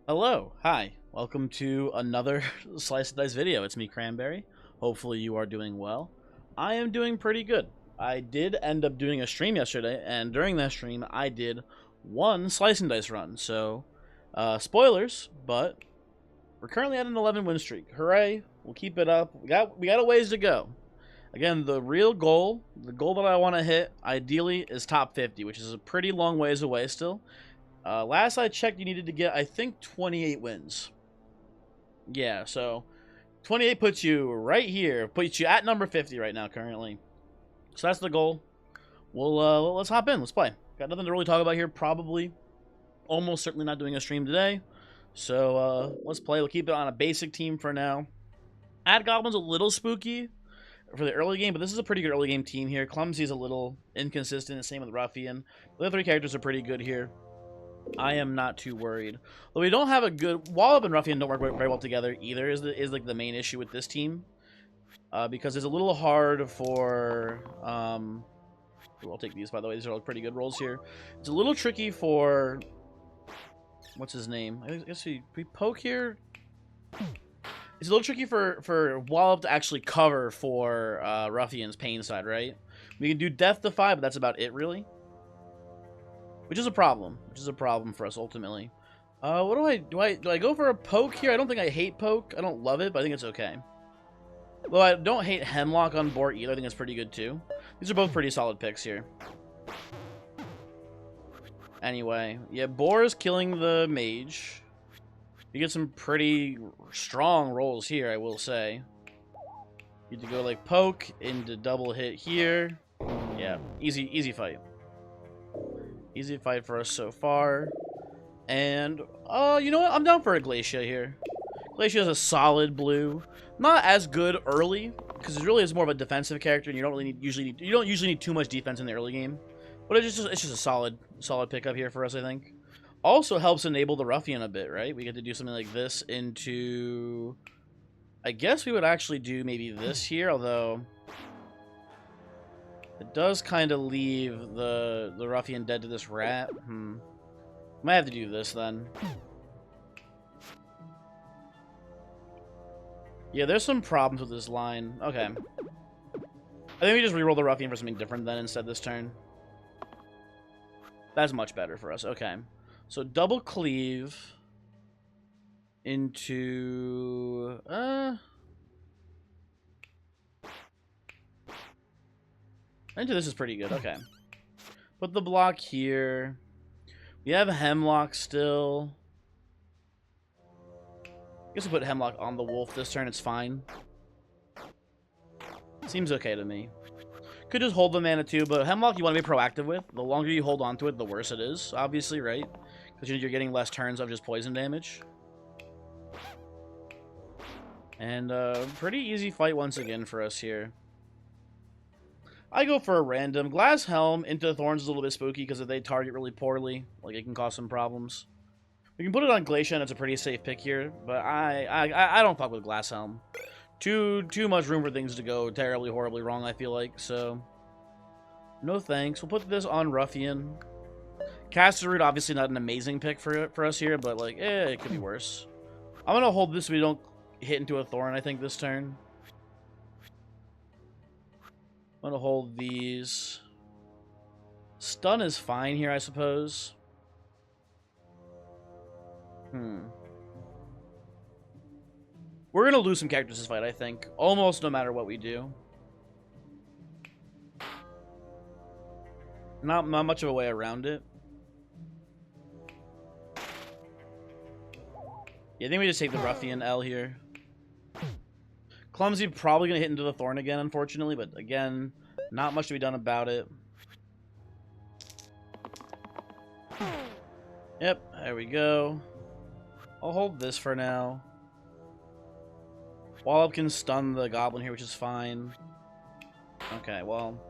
Hello, hi, welcome to another Slice and Dice video. It's me, Cranberry. Hopefully you are doing well. I am doing pretty good. I did end up doing a stream yesterday, and during that stream, I did one Slice and Dice run. So, spoilers, but we're currently at an 11 win streak. Hooray! We'll keep it up. We got a ways to go. Again, the real goal, the goal that I want to hit, ideally, is top 50, which is a pretty long ways away still. Last I checked, you needed to get, I think, 28 wins. Yeah, so 28 puts you right here. Puts you at number 50 right now, currently. So that's the goal. Let's hop in. Let's play. Got nothing to really talk about here. Probably, almost certainly not doing a stream today. So let's play. We'll keep it on a basic team for now. Ad Goblin's a little spooky for the early game, but this is a pretty good early game team here. Clumsy's a little inconsistent. Same with Ruffian. The other three characters are pretty good here. I am not too worried. Though we don't have a good... Wallop and Ruffian don't work very well together either, is like the main issue with this team. Because it's a little hard for... I'll take these, by the way. These are all pretty good rolls here. It's a little tricky for... What's his name? I guess we poke here? It's a little tricky for Wallop to actually cover for Ruffian's pain side, right? We can do Death Defy, but that's about it, really. Which is a problem. Which is a problem for us ultimately. What do I go for a poke here? I don't think I hate poke. I don't love it, but I think it's okay. Though I don't hate Hemlock on board either. I think it's pretty good too. These are both pretty solid picks here. Anyway, yeah, Boar is killing the mage. You get some pretty strong rolls here, I will say. You need to go like poke into double hit here. Yeah, easy fight. Easy fight for us so far. And, you know what? I'm down for a Glacia here. Glacia is a solid blue. Not as good early, because it really is more of a defensive character, and you don't really usually need too much defense in the early game. But it's just a solid pickup here for us, I think. Also helps enable the Ruffian a bit, right? We get to do something like this into... I guess we would actually do maybe this here, although... It does kind of leave the Ruffian dead to this rat. Might have to do this then. Yeah, there's some problems with this line. Okay. I think we just reroll the Ruffian for something different then instead this turn. That's much better for us. Okay. So double cleave into... Into this is pretty good. Okay. Put the block here. We have Hemlock still. I guess we'll put Hemlock on the wolf this turn. It's fine. Seems okay to me. Could just hold the mana too, but Hemlock you want to be proactive with. The longer you hold on to it, the worse it is, obviously, right? Because you're getting less turns of just poison damage. And pretty easy fight once again for us here. I go for a random. Glass Helm into Thorns is a little bit spooky because if they target really poorly, like it can cause some problems. We can put it on Glacia and it's a pretty safe pick here, but I don't fuck with Glass Helm. Too much room for things to go terribly, horribly wrong, I feel like, so... No thanks. We'll put this on Ruffian. Caster Root, obviously not an amazing pick for us here, but like, it could be worse. I'm gonna hold this so we don't hit into a Thorn, I think, this turn. I'm gonna hold these. Stun is fine here, I suppose. We're gonna lose some characters this fight, I think. Almost no matter what we do. Not much of a way around it. Yeah, I think we just take the Ruffian L here. Clumsy probably going to hit into the Thorn again, unfortunately, but again, not much to be done about it. Yep, there we go. I'll hold this for now. Wallop can stun the Goblin here, which is fine. Okay, well,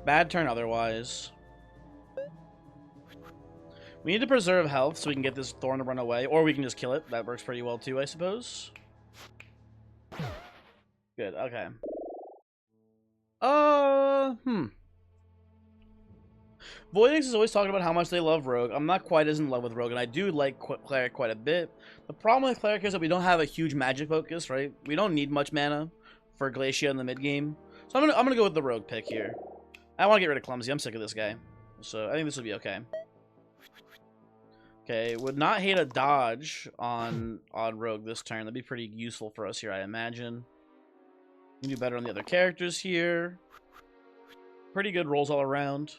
bad turn otherwise. We need to preserve health so we can get this Thorn to run away, or we can just kill it. That works pretty well too, I suppose. Good, okay. Voidix is always talking about how much they love Rogue. I'm not quite as in love with Rogue, and I do like Cleric quite a bit. The problem with Cleric is that we don't have a huge magic focus, right? We don't need much mana for Glacia in the mid game. So I'm gonna go with the Rogue pick here. I want to get rid of Clumsy. I'm sick of this guy. So I think this will be okay. Okay, would not hate a dodge on Rogue this turn. That'd be pretty useful for us here, I imagine. We can do better on the other characters here. Pretty good rolls all around.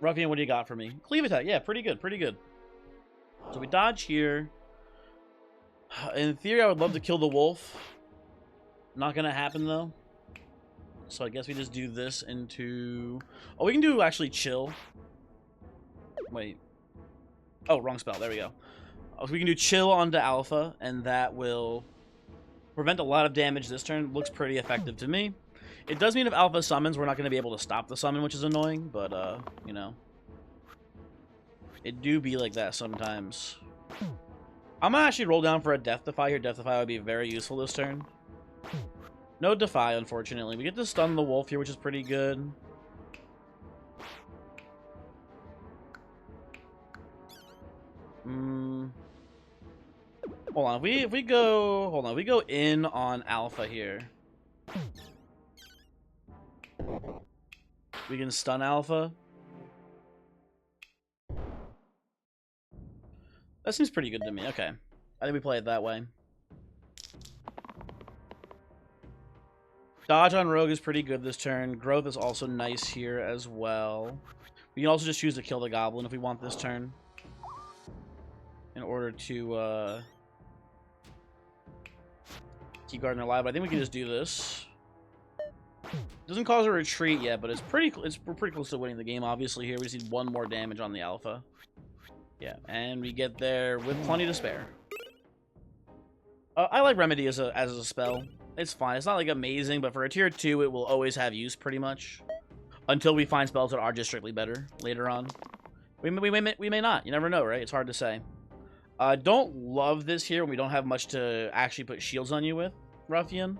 Ruffian, what do you got for me? Cleave attack. Yeah, pretty good, pretty good. So we dodge here. In theory, I would love to kill the wolf. Not gonna happen, though. So I guess we just do this into... Oh, we can do actually chill. Wait. Oh, wrong spell. There we go. So we can do chill onto alpha, and that will prevent a lot of damage this turn. Looks pretty effective to me. It does mean if alpha summons, we're not going to be able to stop the summon, which is annoying, but, you know. It do be like that sometimes. I'm going to actually roll down for a Death Defy here. Death Defy would be very useful this turn. No Defy, unfortunately. We get to stun the wolf here, which is pretty good. Hold on. If we go in on alpha here. We can stun alpha. That seems pretty good to me. Okay. I think we play it that way. Dodge on Rogue is pretty good this turn. Growth is also nice here as well. We can also just choose to kill the Goblin if we want this turn. In order to keep Gardner alive. But I think we can just do this. Doesn't cause a retreat yet, but we're pretty close to winning the game, obviously, here. We just need one more damage on the alpha. Yeah, and we get there with plenty to spare. I like Remedy as a spell. It's fine. It's not, like, amazing, but for a tier 2, it will always have use, pretty much. Until we find spells that are just strictly better later on. We may not. You never know, right? It's hard to say. Don't love this here when we don't have much to actually put shields on you with, Ruffian.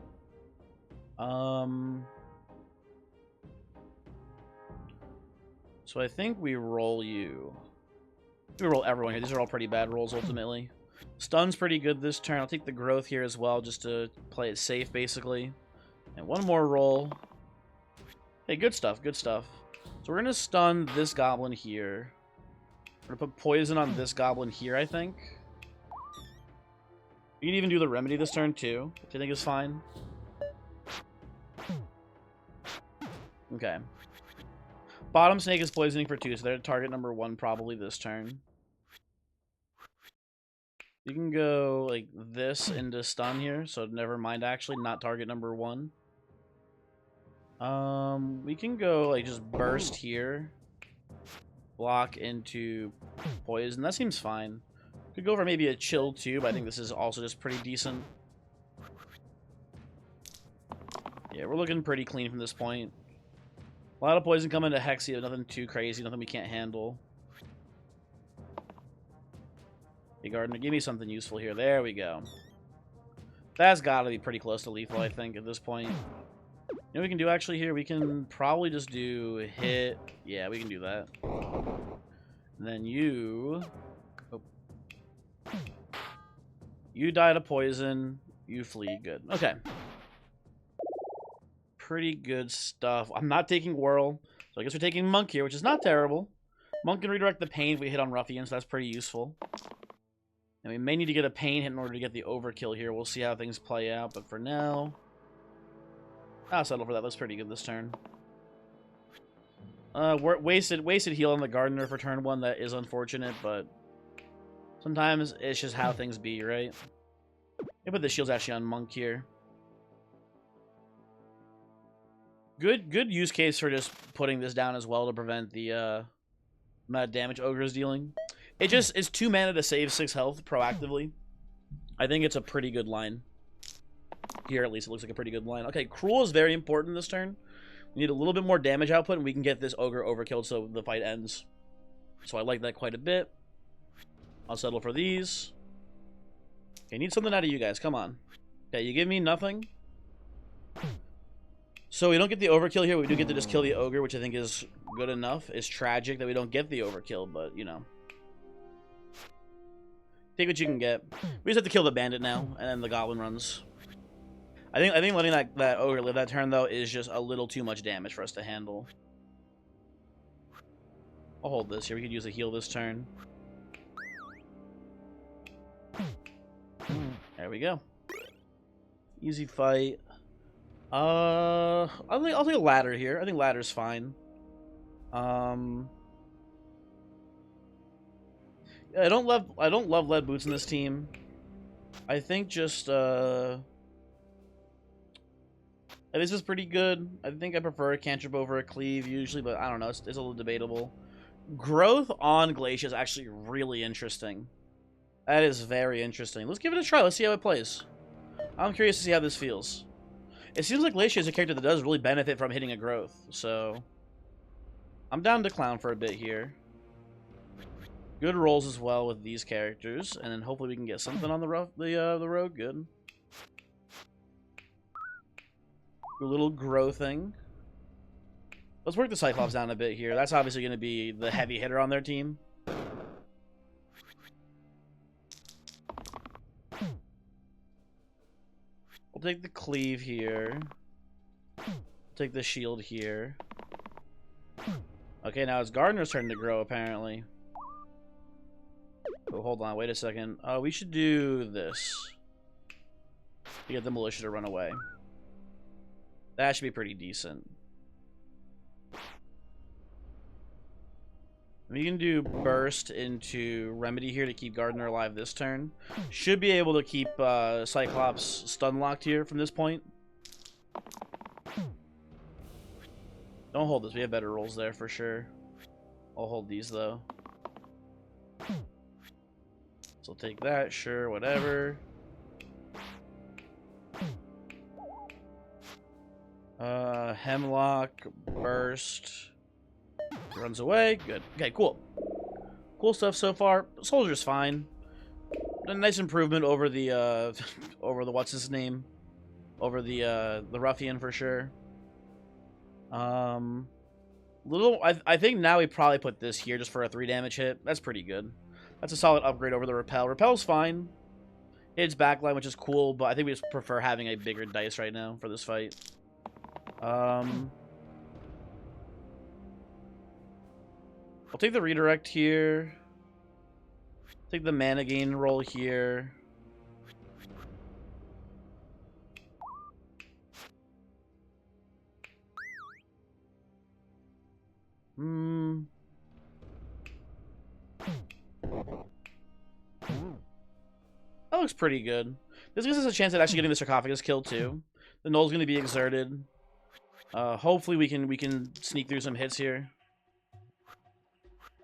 So I think we roll you. We roll everyone here. These are all pretty bad rolls, ultimately. Stun's pretty good this turn. I'll take the growth here as well, just to play it safe, basically. And one more roll. Hey, good stuff, good stuff. So we're going to stun this goblin here. We're going to put poison on this goblin here, I think. We can even do the remedy this turn, too, which I think is fine. Okay. Bottom snake is poisoning for 2, so they're target number 1 probably this turn. You can go like this into stun here, so never mind actually, not target number 1. We can go like just burst here. Block into poison. That seems fine. Could go for maybe a chill too, but I think this is also just pretty decent. Yeah, we're looking pretty clean from this point. A lot of poison coming to Hexia, nothing too crazy, nothing we can't handle. Hey, Gardner, give me something useful here. There we go. That's got to be pretty close to lethal, I think, at this point. You know what we can do, actually, here? We can probably just do hit. Yeah, we can do that. And then you... Oh. You die to poison. You flee. Good. Okay. Pretty good stuff. I'm not taking Whirl, so I guess we're taking Monk here, which is not terrible. Monk can redirect the pain if we hit on Ruffian, so that's pretty useful. And we may need to get a pain hit in order to get the overkill here. We'll see how things play out, but for now... I'll settle for that. That's pretty good this turn. Wasted heal on the Gardener for turn 1. That is unfortunate, but... Sometimes it's just how things be, right? I put the shields actually on Monk here. Good use case for just putting this down as well to prevent the amount of damage Ogre is dealing. It just is 2 mana to save 6 health proactively. I think it's a pretty good line. Here, at least, it looks like a pretty good line. Okay, Cruel is very important this turn. We need a little bit more damage output, and we can get this Ogre overkilled so the fight ends. So I like that quite a bit. I'll settle for these. Okay, need something out of you guys. Come on. Okay, you give me nothing. So we don't get the overkill here. We do get to just kill the ogre, which I think is good enough. It's tragic that we don't get the overkill, but, you know. Take what you can get. We just have to kill the bandit now, and then the goblin runs. I think letting that ogre live that turn, though, is just a little too much damage for us to handle. I'll hold this here. We could use a heal this turn. There we go. Easy fight. I'll take a ladder here. I think ladder's fine. I don't love lead boots in this team. I think just this is pretty good. I think I prefer a cantrip over a cleave usually, but I don't know. It's a little debatable. Growth on Glacia is actually really interesting. That is very interesting. Let's give it a try. Let's see how it plays. I'm curious to see how this feels. It seems like Glacia is a character that does really benefit from hitting a growth, so I'm down to clown for a bit here. Good rolls as well with these characters, and then hopefully we can get something on the road. Good. A little growthing. Let's work the Cyclops down a bit here. That's obviously going to be the heavy hitter on their team. We'll take the cleave here. Take the shield here. Okay, now it's Gardener's turn to grow, apparently. Oh, hold on, wait a second. We should do this. To get the militia to run away. That should be pretty decent. We can do burst into remedy here to keep Gardener alive this turn. Should be able to keep Cyclops stun locked here from this point. Don't hold this. We have better rolls there for sure. I'll hold these though. So I'll take that. Sure, whatever. Hemlock, burst. Runs away. Good. Okay, cool. Cool stuff so far. Soldier's fine. A nice improvement over the over the what's his name? Over the ruffian for sure. I think now we probably put this here just for a 3 damage hit. That's pretty good. That's a solid upgrade over the repel. Repel's fine. Hits backline, which is cool, but I think we just prefer having a bigger dice right now for this fight. I'll take the redirect here. Take the mana gain roll here. That looks pretty good. This gives us a chance at actually getting the sarcophagus killed too. The null's going to be exerted. Hopefully we can sneak through some hits here.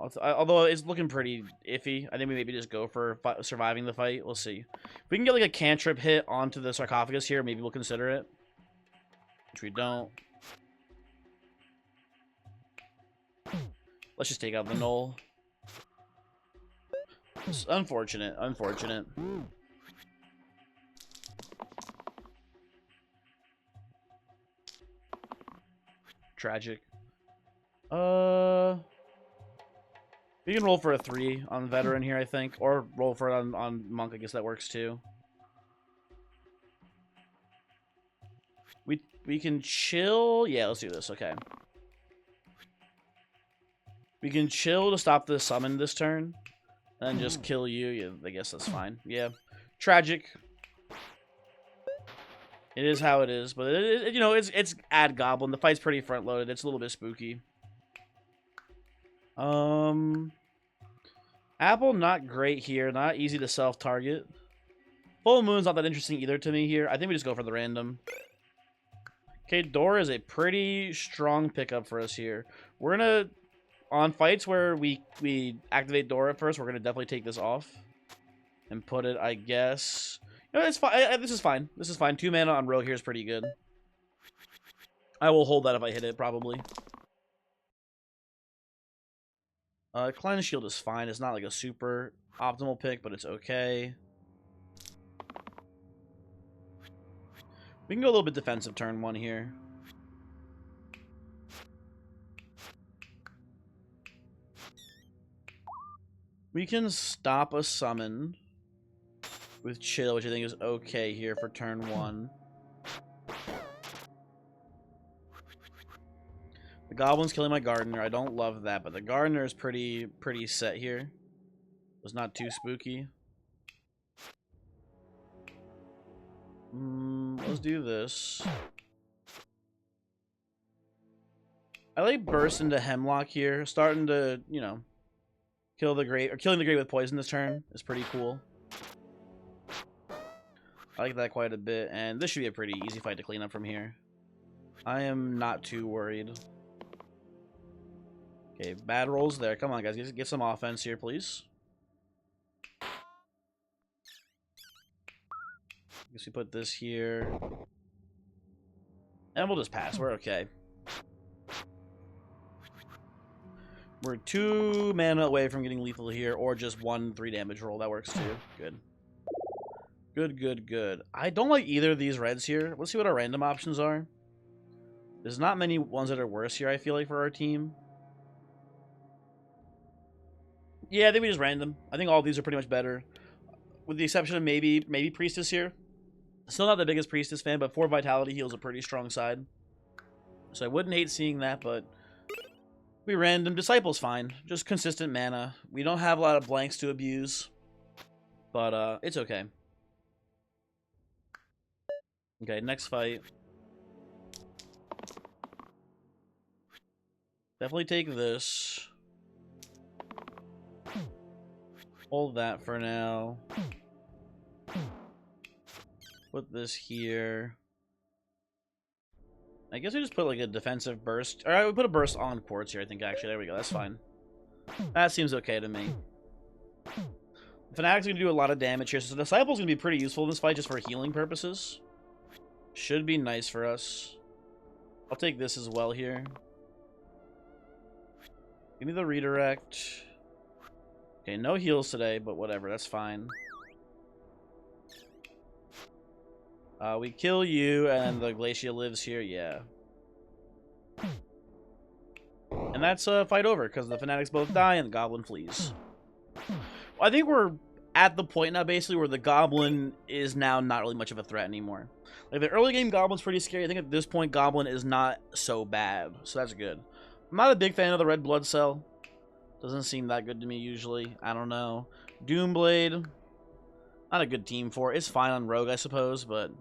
Although it's looking pretty iffy, I think we maybe just go for surviving the fight. We'll see. If we can get like a cantrip hit onto the sarcophagus here, maybe we'll consider it. Which we don't. Let's just take out the null. It's unfortunate. Unfortunate. Tragic. We can roll for a 3 on veteran here, I think, or roll for it on monk. I guess that works too. We can chill. Yeah, let's do this. Okay. We can chill to stop the summon this turn, and just kill you. Yeah, I guess that's fine. Yeah, tragic. It is how it is, but you know, it's ad goblin. The fight's pretty front loaded. It's a little bit spooky. Apple, not great here. Not easy to self-target. Full Moon's not that interesting either to me here. I think we just go for the random. Okay, Dora is a pretty strong pickup for us here. We're gonna, on fights where we activate Dora first, we're gonna definitely take this off and put it, I guess. You know, it's fine. This is fine. This is fine. 2 mana on row here is pretty good. I will hold that if I hit it, probably. Cleanse Shield is fine. It's not like a super optimal pick, but it's okay. We can go a little bit defensive turn 1 here. We can stop a summon with chill, which I think is okay here for turn 1. The goblin's killing my gardener. I don't love that, but the gardener is pretty set here. It's not too spooky. Let's do this. I like burst into Hemlock here, starting to, you know, kill the Great, or killing the Great with poison this turn is pretty cool. I like that quite a bit, and this should be a pretty easy fight to clean up from here. I am not too worried. Okay, bad rolls there. Come on, guys, get some offense here, please. Guess we put this here. And we'll just pass. We're okay. We're 2 mana away from getting lethal here, or just 1 3 damage roll. That works too. Good. Good. I don't like either of these reds here. Let's see what our random options are. There's not many ones that are worse here, I feel like, for our team. Yeah, I think we just random. I think all of these are pretty much better. With the exception of maybe Priestess here. Still not the biggest Priestess fan, but 4 Vitality heals a pretty strong side. So I wouldn't hate seeing that, but we random. Disciple's fine. Just consistent mana. We don't have a lot of blanks to abuse. But it's okay. Okay, next fight. Definitely take this. Hold that for now. Put this here. I guess we just put like a defensive burst. Alright, we put a burst on quartz here, I think, actually. There we go, that's fine. That seems okay to me. Fanatic's gonna do a lot of damage here, so the Disciple's gonna be pretty useful in this fight just for healing purposes. Should be nice for us. I'll take this as well here. Give me the redirect. Okay, no heals today, but whatever, that's fine. We kill you, and the Glacia lives here, yeah. And that's a fight over, because the Fanatics both die, and the Goblin flees. Well, I think we're at the point now, basically, where the Goblin is now not really much of a threat anymore. Like, the early game Goblin's pretty scary. I think at this point, Goblin is not so bad, so that's good. I'm not a big fan of the red blood cell. Doesn't seem that good to me, usually. I don't know. Doomblade, not a good team for it. It's fine on Rogue, I suppose, but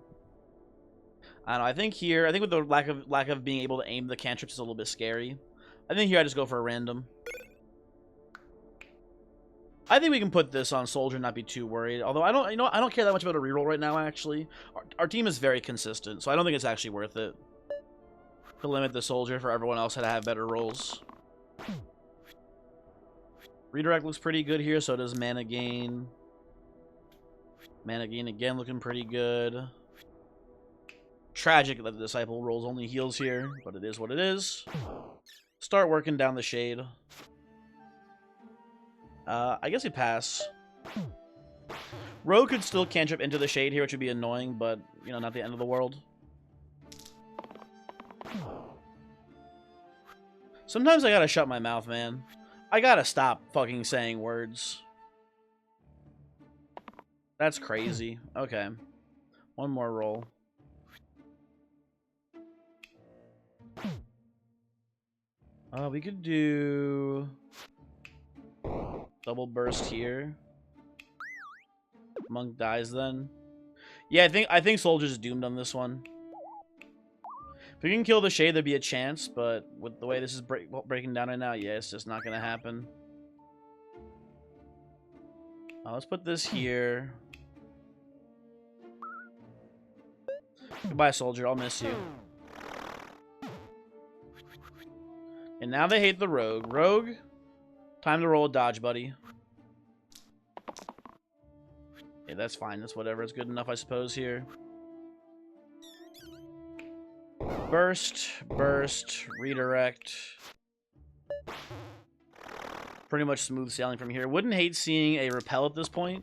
I don't know. I think with the lack of being able to aim the cantrips is a little bit scary. I think here I just go for a random. I think we can put this on Soldier and not be too worried. Although I don't care that much about a reroll right now, actually. Our team is very consistent, so I don't think it's actually worth it to limit the Soldier for everyone else to have better rolls. Redirect looks pretty good here, so does Mana Gain. Mana Gain again looking pretty good. Tragic that the Disciple rolls only heals here, but it is what it is. Start working down the shade. I guess we pass. Rogue could still cantrip into the shade here, which would be annoying, but, you know, not the end of the world. Sometimes I gotta shut my mouth, man. I gotta stop fucking saying words. That's crazy. Okay. One more roll. We could do double burst here. Monk dies then. Yeah, I think Soldier's doomed on this one. If we can kill the Shade, there'd be a chance, but with the way this is breaking down right now, yeah, it's just not gonna happen. Let's put this here. Goodbye, Soldier. I'll miss you. And now they hate the Rogue. Rogue, time to roll a dodge, buddy. Okay, that's fine. That's whatever. It's good enough, I suppose, here. Burst, burst, redirect. Pretty much smooth sailing from here. Wouldn't hate seeing a repel at this point.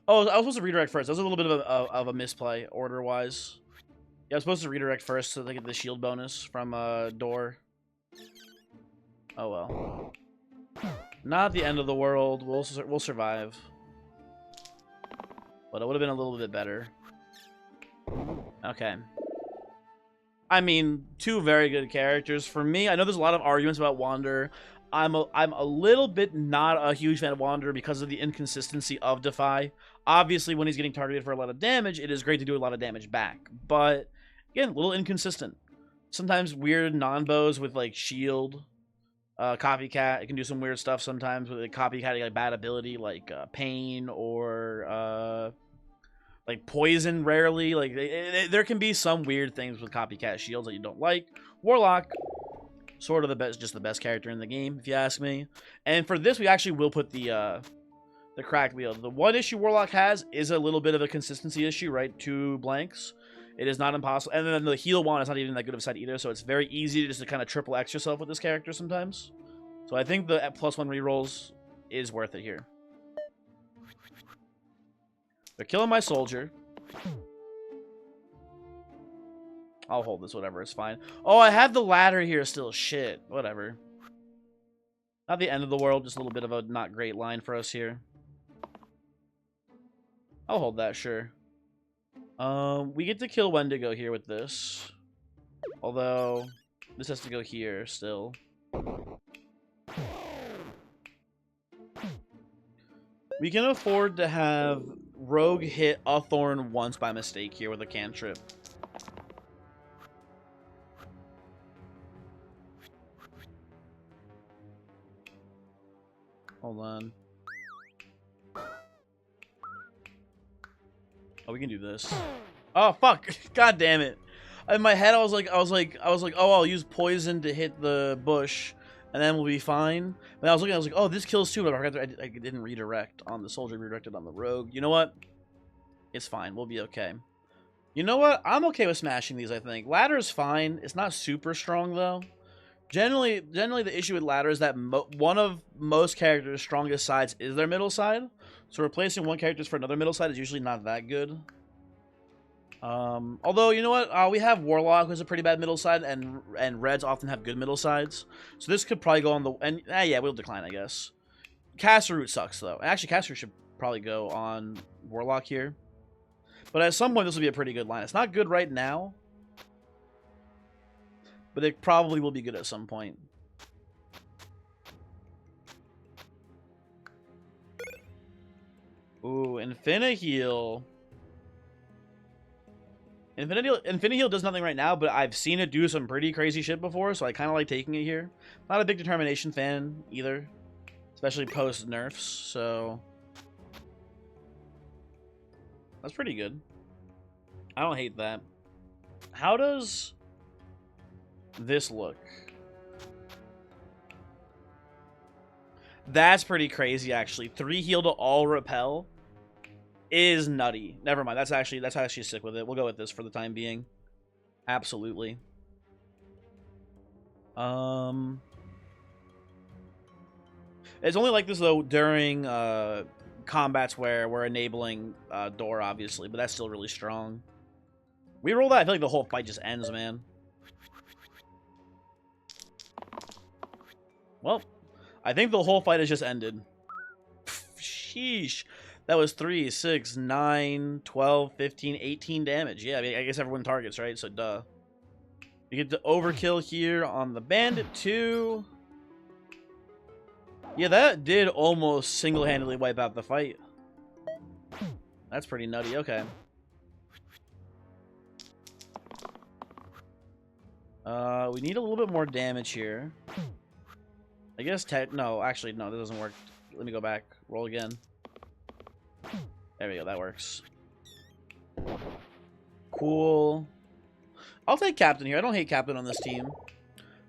Oh, I was supposed to redirect first. That was a little bit of a misplay, order-wise. Yeah, I was supposed to redirect first so they get the shield bonus from Door. Oh, well. Not the end of the world. We'll survive. But it would have been a little bit better. Okay. I mean, two very good characters. For me, I know there's a lot of arguments about Wander. I'm a little bit not a huge fan of Wander because of the inconsistency of Defy. Obviously, when he's getting targeted for a lot of damage, it is great to do a lot of damage back. But, again, a little inconsistent. Sometimes weird non-bows with, like, shield. Copycat, it can do some weird stuff sometimes with a Copycat, like bad ability, like Pain or like Poison rarely. Like, there can be some weird things with Copycat shields that you don't like. Warlock, sort of the best, just the best character in the game, if you ask me. And for this, we actually will put the cracked wheel. The one issue Warlock has is a little bit of a consistency issue, right? 2 blanks. It is not impossible. And then the heal wand is not even that good of a side either, so it's very easy to just to kind of triple X yourself with this character sometimes. So I think the +1 rerolls is worth it here. They're killing my soldier. I'll hold this, whatever, it's fine. Oh, I have the ladder here still. Shit, whatever. Not the end of the world, just a little bit of a not great line for us here. I'll hold that, sure. We get to kill Wendigo here with this. Although, this has to go here still. We can afford to have Rogue hit a Thorn once by mistake here with a cantrip. Hold on. Oh, we can do this. Oh, fuck. God damn it. In my head, I was like, oh, I'll use poison to hit the bush, and then we'll be fine. But I was like, oh, this kills too, but I didn't redirect on the soldier, redirected on the rogue. You know what? It's fine. We'll be okay. You know what? I'm okay with smashing these, I think. Ladder's fine. It's not super strong, though. Generally, the issue with ladder is that one of most characters' strongest sides is their middle side. So replacing one character for another middle side is usually not that good. Although, you know what? We have Warlock, who's a pretty bad middle side, and Reds often have good middle sides. So this could probably go on the... And, yeah, we'll decline, I guess. Caster Root sucks, though. Actually, Caster should probably go on Warlock here. But at some point, this will be a pretty good line. It's not good right now. But it probably will be good at some point. Ooh, Infinite Heal. Infinite Heal does nothing right now, but I've seen it do some pretty crazy shit before, so I kind of like taking it here. Not a big Determination fan either, especially post nerfs, so that's pretty good. I don't hate that. How does this look? That's pretty crazy, actually. 3 heal to all repel is nutty. Never mind. That's actually sick with it. We'll go with this for the time being. Absolutely. It's only like this though during combats where we're enabling door, obviously, but that's still really strong. We roll that, I feel like the whole fight just ends, man. Well, I think the whole fight has just ended. Sheesh. That was 3, 6, 9, 12, 15, 18 damage. Yeah, I mean, I guess everyone targets, right? So, duh. You get the overkill here on the bandit, too. Yeah, that did almost single-handedly wipe out the fight. That's pretty nutty. Okay. We need a little bit more damage here. I guess no, actually, no, that doesn't work. Let me go back. Roll again. There we go, that works. Cool. I'll take Captain here. I don't hate Captain on this team.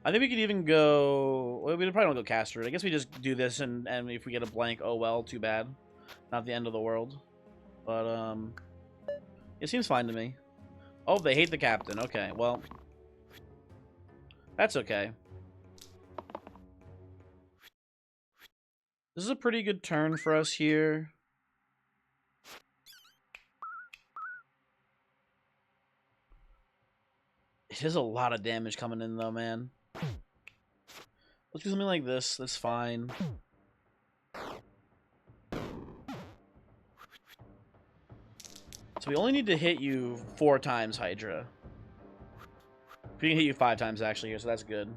I think we could even go... Well, we probably don't go Caster. I guess we just do this, and if we get a blank, oh well, too bad. Not the end of the world. But, it seems fine to me. Oh, they hate the Captain. Okay, well... That's okay. This is a pretty good turn for us here. It is a lot of damage coming in, though, man. Let's do something like this. That's fine. So we only need to hit you 4 times, Hydra. We can hit you 5 times actually here, so that's good.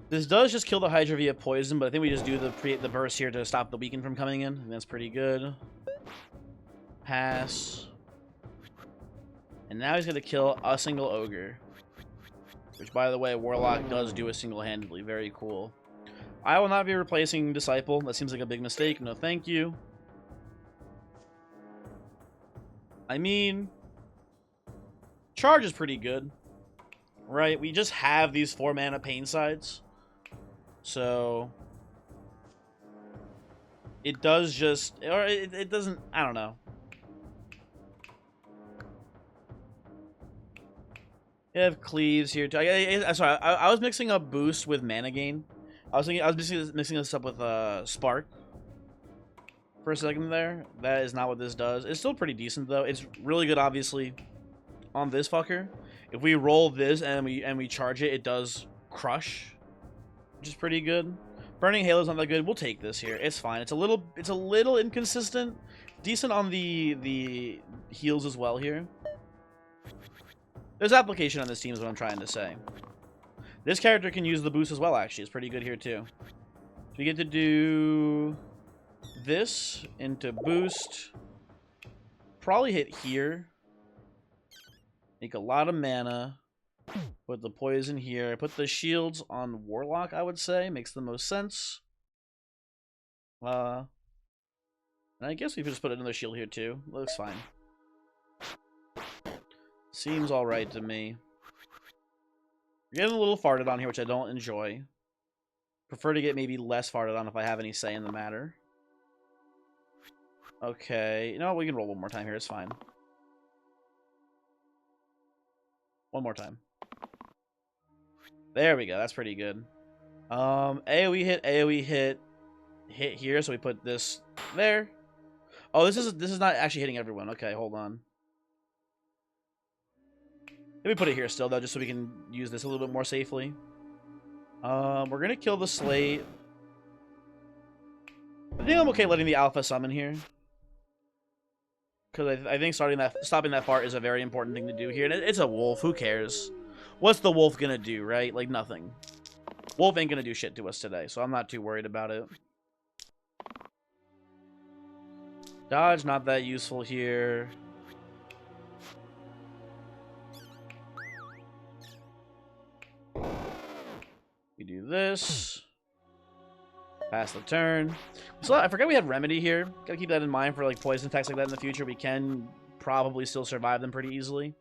This does just kill the Hydra via poison, but I think we just do the burst here to stop the weaken from coming in, and that's pretty good. Pass. And now he's going to kill a single ogre. Which, by the way, Warlock does do it single-handedly. Very cool. I will not be replacing Disciple. That seems like a big mistake. No, thank you. I mean, Charge is pretty good. Right? We just have these 4-mana pain sides. So it does just, or it doesn't, I don't know. You have cleaves here too. Sorry, I was mixing up boost with mana gain. I was mixing this up with spark for a second there. That is not what this does. It's still pretty decent though. It's really good, obviously, on this fucker. If we roll this and we charge it, it does crush, which is pretty good. Burning Halo's not that good. We'll take this here. It's fine. It's a little inconsistent. Decent on the heals as well here. There's application on this team is what I'm trying to say. This character can use the boost as well, actually. It's pretty good here too. So we get to do this into boost. Probably hit here. Make a lot of mana. Put the poison here. Put the shields on Warlock, I would say. Makes the most sense. And I guess we could just put another shield here too. Looks fine. Seems alright to me. We're getting a little farted on here, which I don't enjoy. Prefer to get maybe less farted on if I have any say in the matter. Okay. You know what? We can roll one more time here. It's fine. One more time. There we go. That's pretty good. AoE hit here, so we put this there. Oh, this is not actually hitting everyone. Okay, hold on. Let me put it here still, though, just so we can use this a little bit more safely. We're gonna kill the Slate. I think I'm okay letting the Alpha summon here. Because I think stopping that fart is a very important thing to do here. And it's a wolf. Who cares? What's the wolf gonna do, right? Like, nothing. Wolf ain't gonna do shit to us today, so I'm not too worried about it. Dodge, not that useful here. We do this. Pass the turn. So I forgot we had Remedy here. Gotta keep that in mind for like poison attacks like that in the future. We can probably still survive them pretty easily.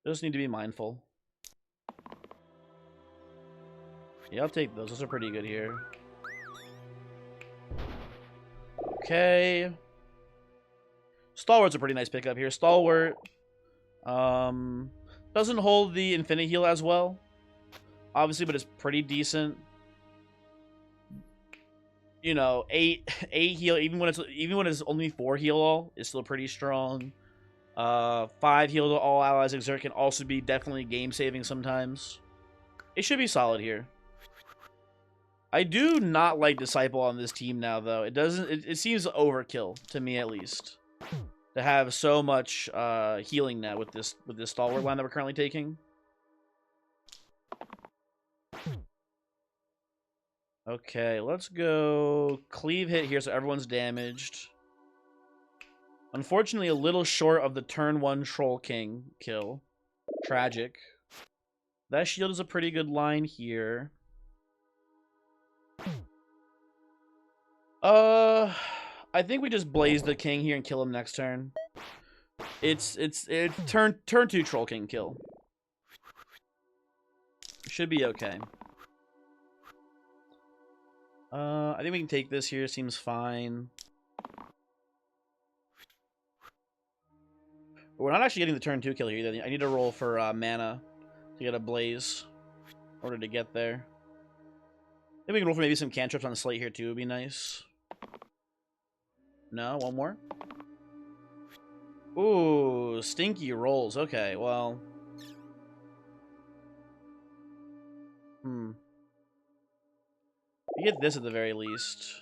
Just need to be mindful. Yeah, I'll take those. Those are pretty good here. Okay. Stalwart's a pretty nice pickup here. Stalwart doesn't hold the Infinite Heal as well, obviously, but it's pretty decent. You know, 8 heal, even when it's only 4 heal all, is still pretty strong. 5 heal to all allies exert can also be definitely game saving sometimes. It should be solid here. I do not like Disciple on this team now, though. It seems overkill to me, at least, to have so much healing now with this Stalwart line that we're currently taking. Okay, let's go cleave hit here so everyone's damaged. Unfortunately, a little short of the turn 1 Troll King kill. Tragic. That shield is a pretty good line here. I think we just blaze the king here and kill him next turn. It's turn 2 Troll King kill. Should be okay. I think we can take this here. Seems fine. We're not actually getting the turn 2 kill here either. I need to roll for mana to get a blaze in order to get there. Maybe we can roll for maybe some cantrips on the slate here too. Would be nice. No, one more. Ooh, stinky rolls. Okay, well. You get this at the very least.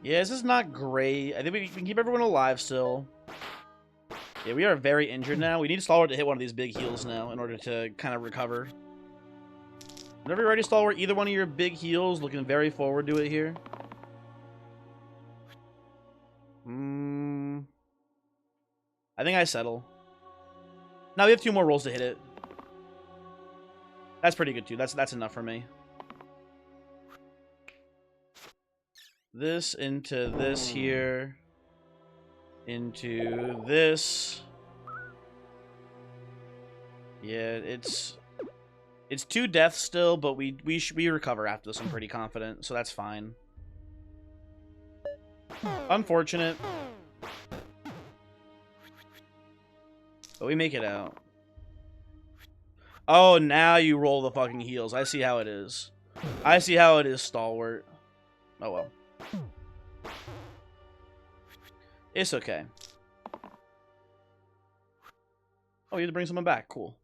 Yeah, this is not great. I think we can keep everyone alive still. Yeah, we are very injured now. We need Stalwart to hit one of these big heals now in order to kind of recover. Whenever you're ready, Stalwart, either one of your big heals, looking very forward to it here. I think I settle. Now we have 2 more rolls to hit it. That's pretty good too. That's enough for me. This into this here. Into this. Yeah, it's 2 deaths still, but we recover after this. I'm pretty confident, so that's fine. Unfortunate, but we make it out. Oh, now you roll the fucking heals. I see how it is. I see how it is, Stalwart. Oh well. It's okay. Oh, you have to bring someone back. Cool.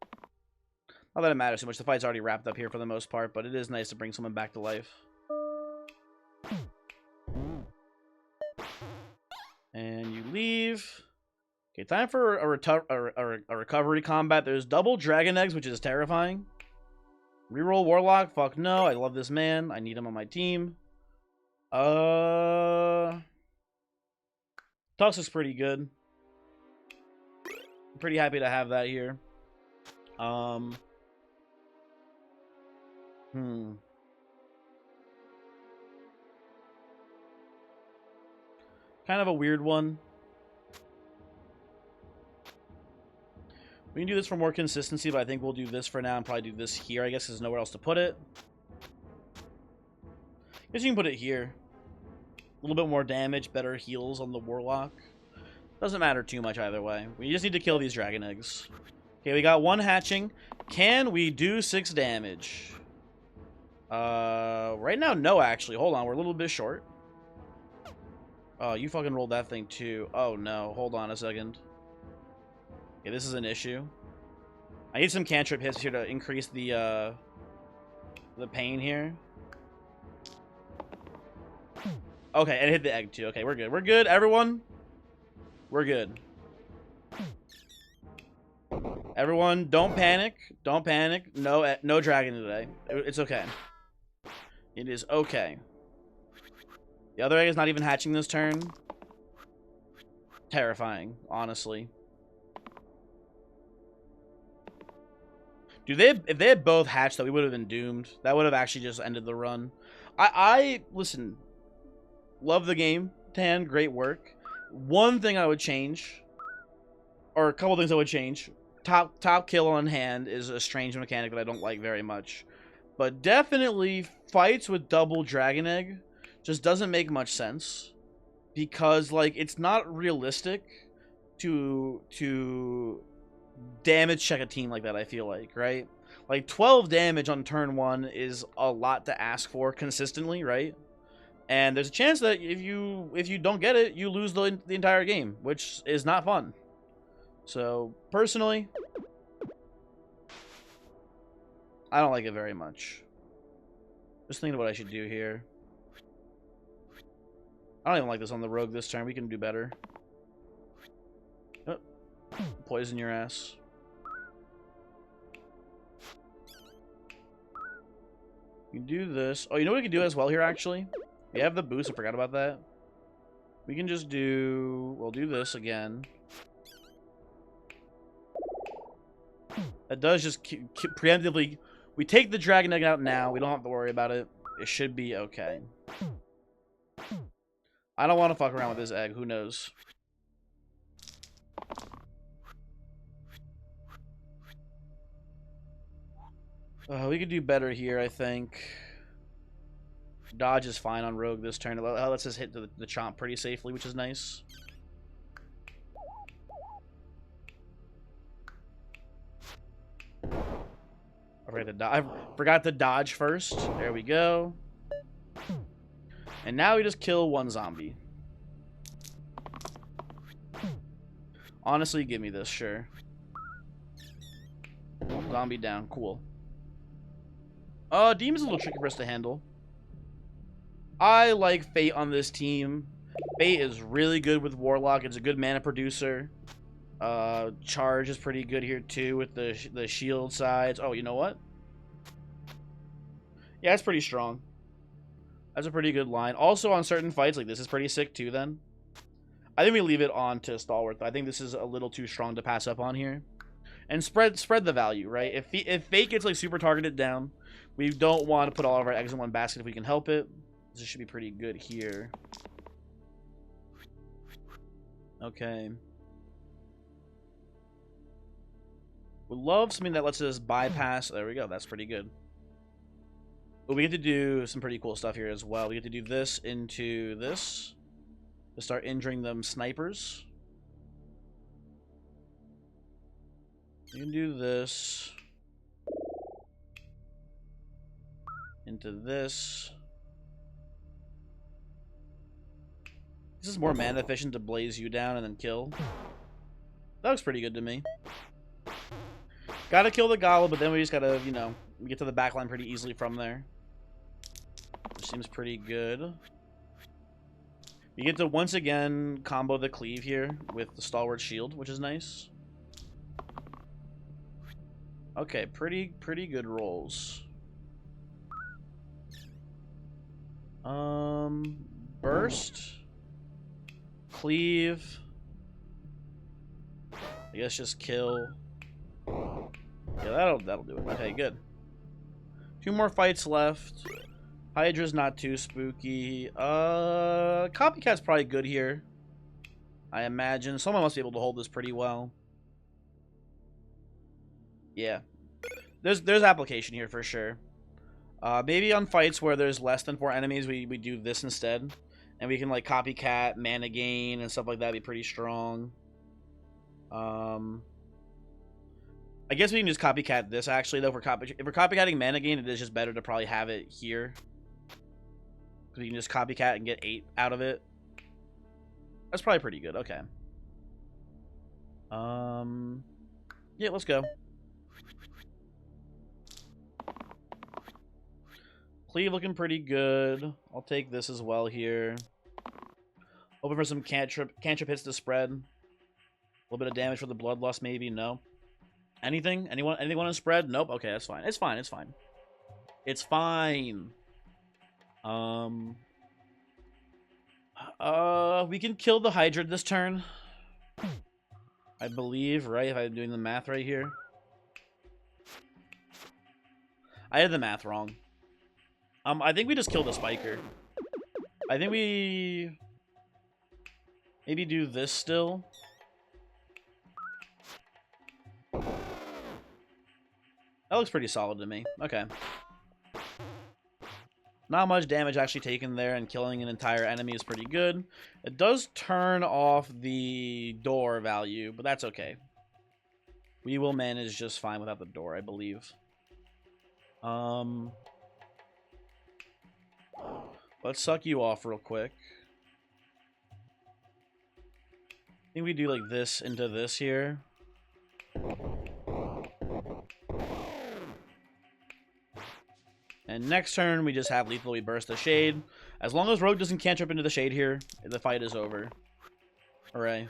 Not that it matters too much. The fight's already wrapped up here for the most part, but it is nice to bring someone back to life. And you leave. Okay, time for a recovery combat. There's double dragon eggs, which is terrifying. Reroll Warlock. Fuck no. I love this man. I need him on my team. Tux is pretty good. I'm pretty happy to have that here. Kind of a weird one. We can do this for more consistency, but I think we'll do this for now and probably do this here. I guess there's nowhere else to put it. Guess you can put it here. A little bit more damage, better heals on the Warlock. Doesn't matter too much either way. We just need to kill these dragon eggs. Okay, we got 1 hatching. Can we do 6 damage? Right now, no, actually. Hold on, we're a little bit short. Oh, you fucking rolled that thing too. Oh no, hold on a second. Okay, this is an issue. I need some cantrip hits here to increase the pain here. Okay, and hit the egg too. Okay, we're good. We're good, everyone. We're good. Everyone, don't panic. Don't panic. No dragon today. It's okay. It is okay. The other egg is not even hatching this turn. Terrifying, honestly. Dude, if they had both hatched, though, we would have been doomed. That would have actually just ended the run. Listen, love the game, Tan, great work. One thing I would change, or a couple things I would change. Top kill on hand is a strange mechanic that I don't like very much. But definitely fights with double dragon egg just doesn't make much sense. Because, like, it's not realistic to damage check a team like that, I feel like, right? Like, 12 damage on turn 1 is a lot to ask for consistently, right? And there's a chance that if you don't get it, you lose the entire game, which is not fun. So, personally, I don't like it very much. Just thinking of what I should do here. I don't even like this on the rogue this turn. We can do better. Oh, poison your ass. You can do this. Oh, you know what we can do as well here, actually? We have the boost. I forgot about that. We can just do... We'll do this again. That does just preemptively... We take the dragon egg out now. We don't have to worry about it. It should be okay. I don't want to fuck around with this egg. Who knows? We could do better here, I think. Dodge is fine on rogue this turn. Let's just hit the chomp pretty safely, which is nice. I forgot to dodge first. There we go. And now we just kill 1 zombie. Honestly, give me this, sure. Zombie down, cool. Demon's a little tricky for us to handle. I like Fate on this team. Fate is really good with Warlock. It's a good mana producer. Charge is pretty good here too with the shield sides. Oh, you know what? Yeah, it's pretty strong. That's a pretty good line. Also on certain fights, like this is pretty sick too then. I think we leave it on to Stalwart. I think this is a little too strong to pass up on here. And spread the value, right? If Fate gets like super targeted down, we don't want to put all of our eggs in one basket if we can help it. This should be pretty good here. Okay. We love something that lets us bypass. There we go. That's pretty good. But we get to do some pretty cool stuff here as well. We get to do this into this to start injuring them snipers. You can do this into this. This is more mana efficient to blaze you down and then kill. That looks pretty good to me. Gotta kill the Gala, but then we just gotta, you know, get to the backline pretty easily from there. Which seems pretty good. You get to once again combo the cleave here with the Stalwart Shield, which is nice. Okay, pretty good rolls. Burst. Cleave. I guess just kill. Yeah, that'll do it. Okay, good. 2 more fights left. Hydra's not too spooky. Copycat's probably good here. I imagine. Someone must be able to hold this pretty well. Yeah. There's application here for sure. Maybe on fights where there's less than 4 enemies, we do this instead. And we can like copycat, mana gain, and stuff like that be pretty strong. I guess we can just copycat this actually though. If we're copycatting mana gain, it is just better to probably have it here. Because we can just copycat and get 8 out of it. That's probably pretty good. Okay. Yeah, let's go. Cleave looking pretty good. I'll take this as well here. Hoping for some cantrip hits to spread. A little bit of damage for the bloodlust, maybe. No. Anything? Anyone on spread? Nope. Okay, that's fine. It's fine. It's fine. It's fine. We can kill the Hydra this turn. I believe, right? If I'm doing the math right here. I had the math wrong. I think we just killed the Spiker. I think we maybe do this still. That looks pretty solid to me. Okay. Not much damage actually taken there, and killing an entire enemy is pretty good. It does turn off the door value, but that's okay. We will manage just fine without the door, I believe. Let's suck you off real quick. I think we do like this into this here. And next turn, we just have lethally burst the Shade. As long as Rogue doesn't cantrip into the Shade here, the fight is over. Hooray.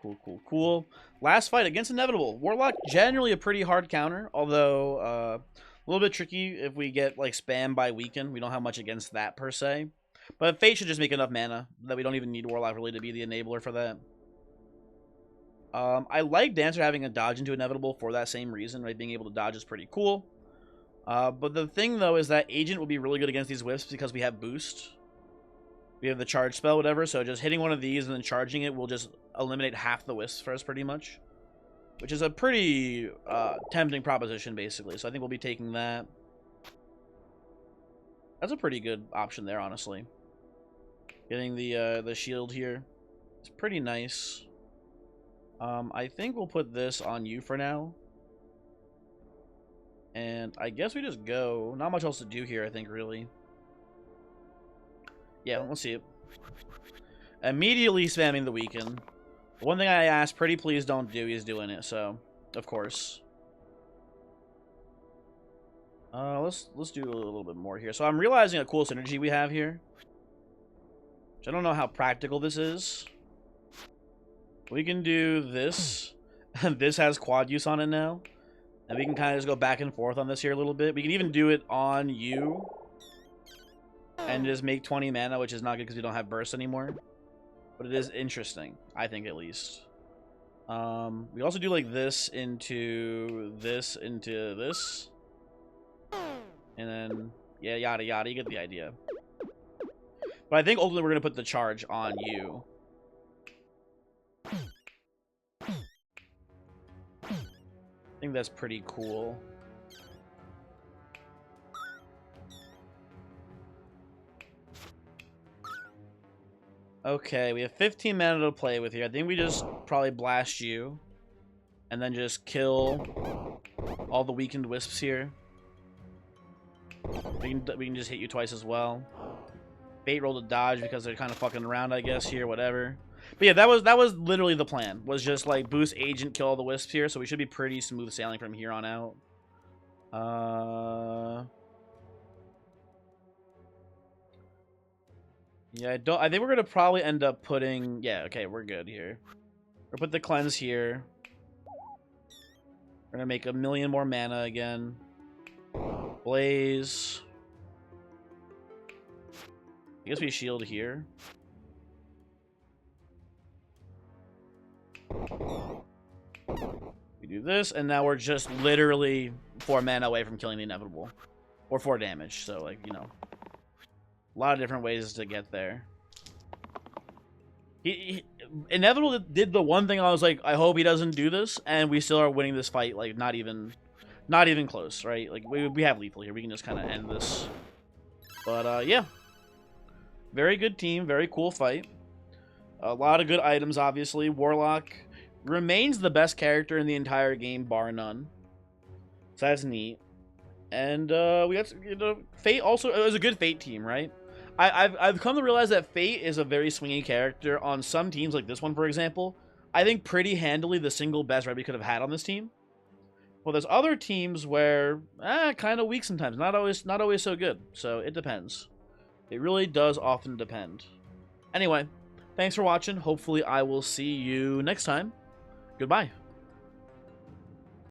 Cool, cool, cool. Last fight against Inevitable. Warlock, generally a pretty hard counter, although a little bit tricky if we get like spam by weaken. We don't have much against that per se. But Fate should just make enough mana that we don't even need Warlock really to be the enabler for that. I like Dancer having a dodge into Inevitable for that same reason, right? Being able to dodge is pretty cool. But the thing, though, is that Agent will be really good against these Wisps because we have Boost. We have the charge spell, whatever, so just hitting one of these and then charging it will just eliminate half the Wisps for us, pretty much. Which is a pretty tempting proposition, basically, so I think we'll be taking that. That's a pretty good option there, honestly. Getting the shield here. It's pretty nice. I think we'll put this on you for now. And I guess we just go. Not much else to do here, I think, really. Yeah, let's see it. Immediately spamming the weaken. One thing I asked, pretty please don't do, he's doing it, so, of course. Let's do a little bit more here. So I'm realizing a cool synergy we have here. Which I don't know how practical this is. We can do this. And this has quad use on it now. And we can kind of just go back and forth on this here a little bit. We can even do it on you. And just make 20 mana, which is not good because we don't have burst anymore. But it is interesting, I think at least. We also do like this into this. And then, yeah, yada yada, you get the idea. But I think ultimately we're going to put the charge on you. I think that's pretty cool. Okay, we have 15 mana to play with here. I think we just probably blast you. And then just kill all the weakened wisps here. We can just hit you twice as well. Bait roll to dodge because they're kind of fucking around, I guess, here, whatever. But yeah, that was literally the plan. Was just like boost agent, kill all the wisps here, so we should be pretty smooth sailing from here on out. Yeah, I think we're gonna probably end up putting, yeah, okay, we're good here. We'll put the cleanse here. We're gonna make 1,000,000 more mana again. Blaze. I guess we shield here. We do this, and now we're just literally 4 mana away from killing the inevitable. Or 4 damage, so, like, you know. A lot of different ways to get there. Inevitable did the one thing I was like, I hope he doesn't do this, and we still are winning this fight, like, not even close, right? Like, we have lethal here. We can just kind of end this. But, yeah. Very good team. Very cool fight. A lot of good items, obviously. Warlock remains the best character in the entire game, bar none. So that's neat. And we got, you know, Fate also, it was a good Fate team, right? I've come to realize that Fate is a very swingy character on some teams, like this one, for example. I think pretty handily the single best red we could have had on this team. Well, there's other teams where, kind of weak sometimes. Not always so good. So it depends. It really does often depend. Anyway, thanks for watching. Hopefully I will see you next time. Goodbye.